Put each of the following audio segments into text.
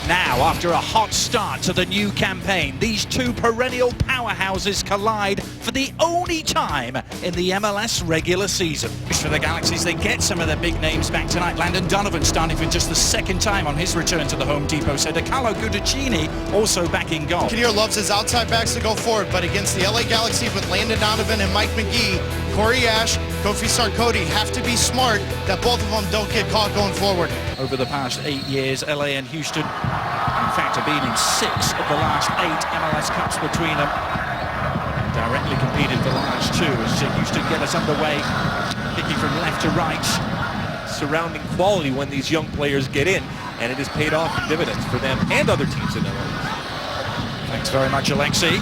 Now, after a hot start to the new campaign, these two perennial powerhouses collide for the only time in the MLS regular season. For the Galaxies, they get some of their big names back tonight. Landon Donovan starting for just the second time on his return to the Home Depot Center. Carlo Gudaccini also back in goal. Kinnear loves his outside backs to go forward, but against the LA Galaxy with Landon Donovan and Mike McGee, Corey Ash, Kofi Sarkodie have to be smart that both of them don't get caught going forward. Over the past 8 years, LA and Houston, in fact, have been in 6 of the last 8 MLS Cups between them. Directly competed for the last 2 as Houston get us underway, kicking from left to right. Surrounding quality when these young players get in, and it has paid off in dividends for them and other teams in their own. Thanks very much, Alexi.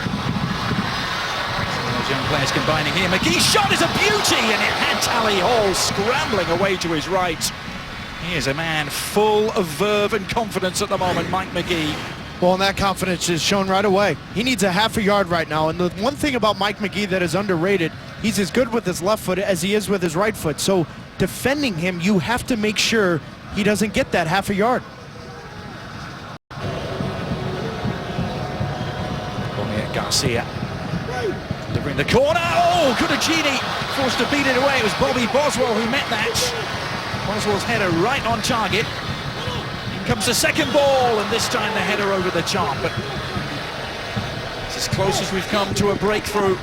Those young players combining here. McGee's shot is a beauty, and it had Tally Hall scrambling away to his right. He is a man full of verve and confidence at the moment, Mike McGee. Well, and that confidence is shown right away. He needs a half a yard right now, and the one thing about Mike McGee that is underrated, he's as good with his left foot as he is with his right foot. So defending him, you have to make sure he doesn't get that half a yard. Garcia delivering the corner. Oh, Gudaccini forced to beat it away. It was Bobby Boswell who met that. Boswell's header right on target. In comes the second ball, and this time the header over the top. But it's as close as we've come to a breakthrough.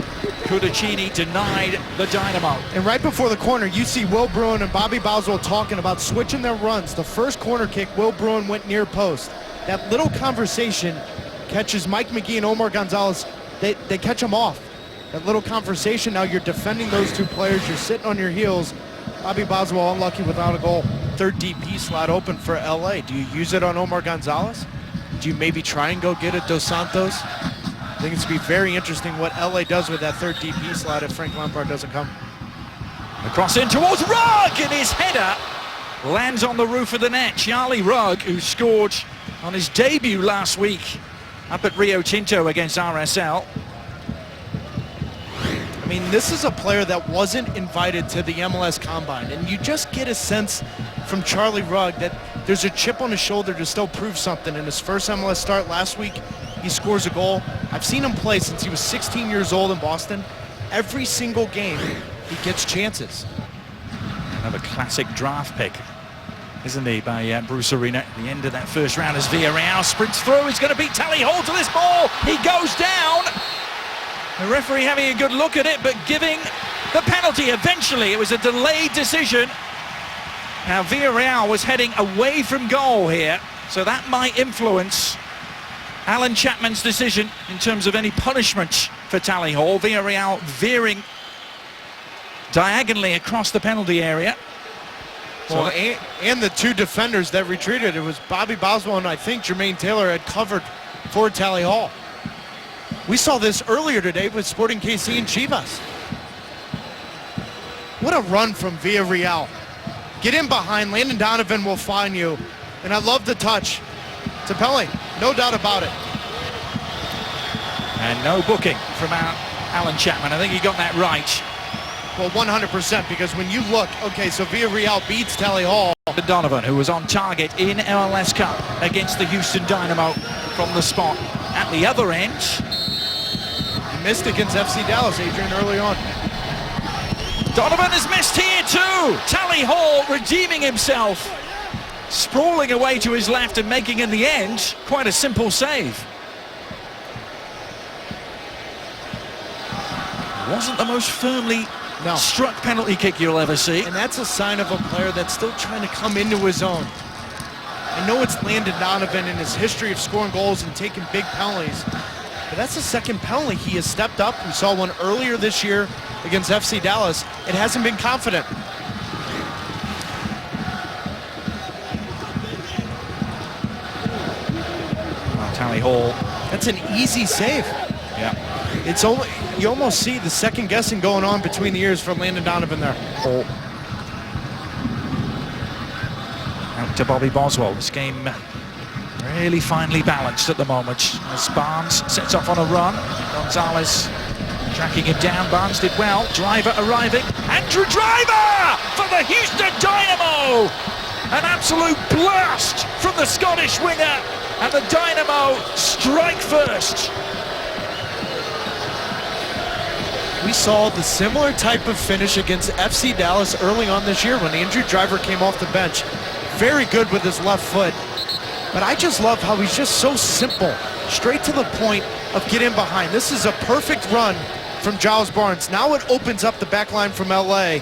Gudaccini denied the Dynamo. And right before the corner, you see Will Bruin and Bobby Boswell talking about switching their runs. The first corner kick, Will Bruin went near post. That little conversation catches Mike McGee and Omar Gonzalez. They catch them off. That little conversation, now you're defending those two players, you're sitting on your heels. Bobby Boswell unlucky without a goal. Third DP slot open for LA. Do you use it on Omar Gonzalez? Do you maybe try and go get it Dos Santos? I think it's going to be very interesting what LA does with that third DP slot if Frank Lampard doesn't come. Across in towards Rugg, and his header lands on the roof of the net. Charlie Rugg, who scored on his debut last week up at Rio Tinto against RSL. I mean, this is a player that wasn't invited to the MLS Combine, and you just get a sense from Charlie Rugg that there's a chip on his shoulder to still prove something. In his first MLS start last week, he scores a goal. I've seen him play since he was 16 years old in Boston. Every single game, he gets chances. Another classic draft pick, isn't he, by Bruce Arena. The end of that first round as Villarreal sprints through. He's going to beat Tally Hall to this ball. He goes down. The referee having a good look at it, but giving the penalty eventually. It was a delayed decision. Now Villarreal was heading away from goal here, so that might influence Alan Chapman's decision in terms of any punishment for Tally Hall. Villarreal veering diagonally across the penalty area. Well, and the two defenders that retreated, it was Bobby Boswell and I think Jermaine Taylor had covered for Tally Hall. We saw this earlier today with Sporting KC and Chivas. What a run from Villarreal. Get in behind, Landon Donovan will find you. And I love the touch to Pele, no doubt about it. And no booking from Alan Chapman. I think he got that right. Well, 100%, because when you look, okay, so Villarreal beats Tally Hall. Donovan, who was on target in MLS Cup against the Houston Dynamo from the spot at the other end. He missed against FC Dallas, Adrian, early on. Donovan has missed here too. Tally Hall redeeming himself, sprawling away to his left and making in the end quite a simple save. Wasn't the most firmly struck penalty kick you'll ever see. And that's a sign of a player that's still trying to come into his own. I know it's Landon Donovan in his history of scoring goals and taking big penalties, but that's the second penalty he has stepped up. We saw one earlier this year against FC Dallas. It hasn't been confident. Tally Hall. That's an easy save. Yeah. It's only, you almost see the second guessing going on between the ears for Landon Donovan there. Out to Bobby Boswell. This game really finely balanced at the moment. As Barnes sets off on a run. Gonzalez tracking him down. Barnes did well. Driver arriving. Andrew Driver for the Houston Dynamo. An absolute blast from the Scottish winger. and the Dynamo strike first. We saw the similar type of finish against FC Dallas early on this year when the injured driver came off the bench. Very good with his left foot. But I just love how he's just so simple, straight to the point of get in behind. This is a perfect run from Giles Barnes. Now it opens up the back line from LA.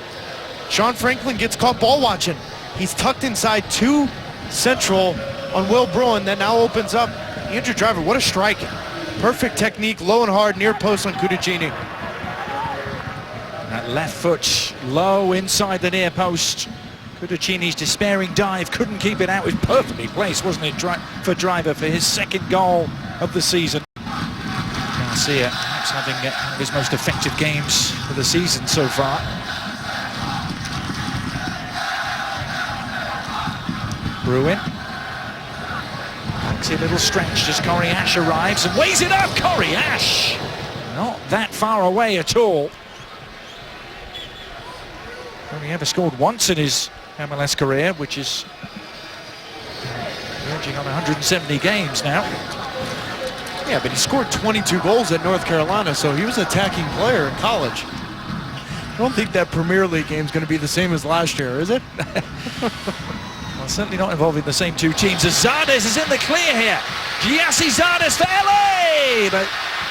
Sean Franklin gets caught ball watching. He's tucked inside 2 central on Will Bruin that now opens up. Andrew Driver, what a strike. Perfect technique, low and hard, near post on Cudicini. That left foot low inside the near post. Cudicini's despairing dive couldn't keep it out. It was perfectly placed, wasn't it, for Driver for his 2nd goal of the season. Garcia perhaps having one of his most effective games of the season so far. Bruin. Fancy a little stretch as Corey Ash arrives and weighs it up. Corey Ash! Not that far away at all. Only ever scored once in his MLS career, which is verging on 170 games now. Yeah, but he scored 22 goals at North Carolina, so he was an attacking player in college. I don't think that Premier League game's going to be the same as last year, is it? Well, certainly not involving the same 2 teams as Zardes is in the clear here. Giassi Zardes for LA! But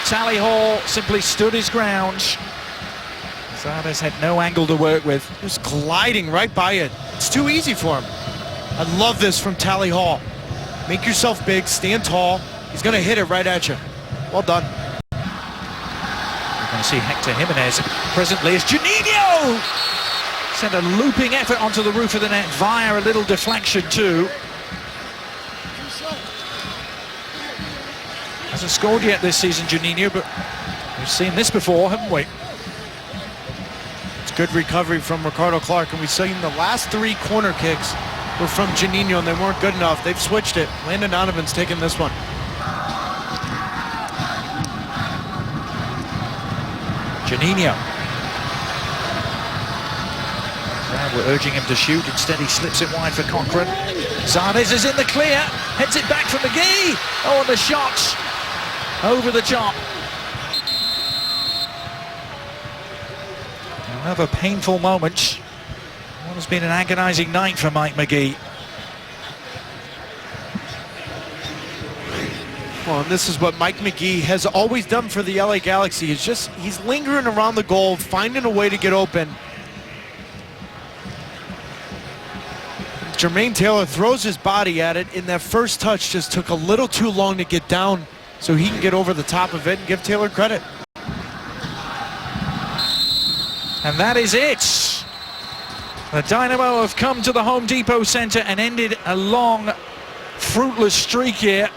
Tally Hall simply stood his ground. Zardes had no angle to work with. Just gliding right by it. It's too easy for him. I love this from Tally Hall. Make yourself big, stand tall. He's going to hit it right at you. Well done. We're going to see Hector Jimenez presently as Juninho sent a looping effort onto the roof of the net via a little deflection too. Hasn't scored yet this season, Juninho, but we've seen this before, haven't we? Good recovery from Ricardo Clark, and we've seen the last 3 corner kicks were from Juninho, and they weren't good enough. They've switched it. Landon Donovan's taking this one. Juninho. Now we're urging him to shoot. Instead, he slips it wide for Cochran. Zardes is in the clear. Heads it back from McGee. Oh, and the shot over the top. Another painful moment. What has been an agonizing night for Mike McGee. Well, and this is what Mike McGee has always done for the LA Galaxy. He's lingering around the goal, finding a way to get open. Jermaine Taylor throws his body at it, and that first touch just took a little too long to get down so he can get over the top of it and give Taylor credit. And that is it. The Dynamo have come to the Home Depot Center and ended a long, fruitless streak here.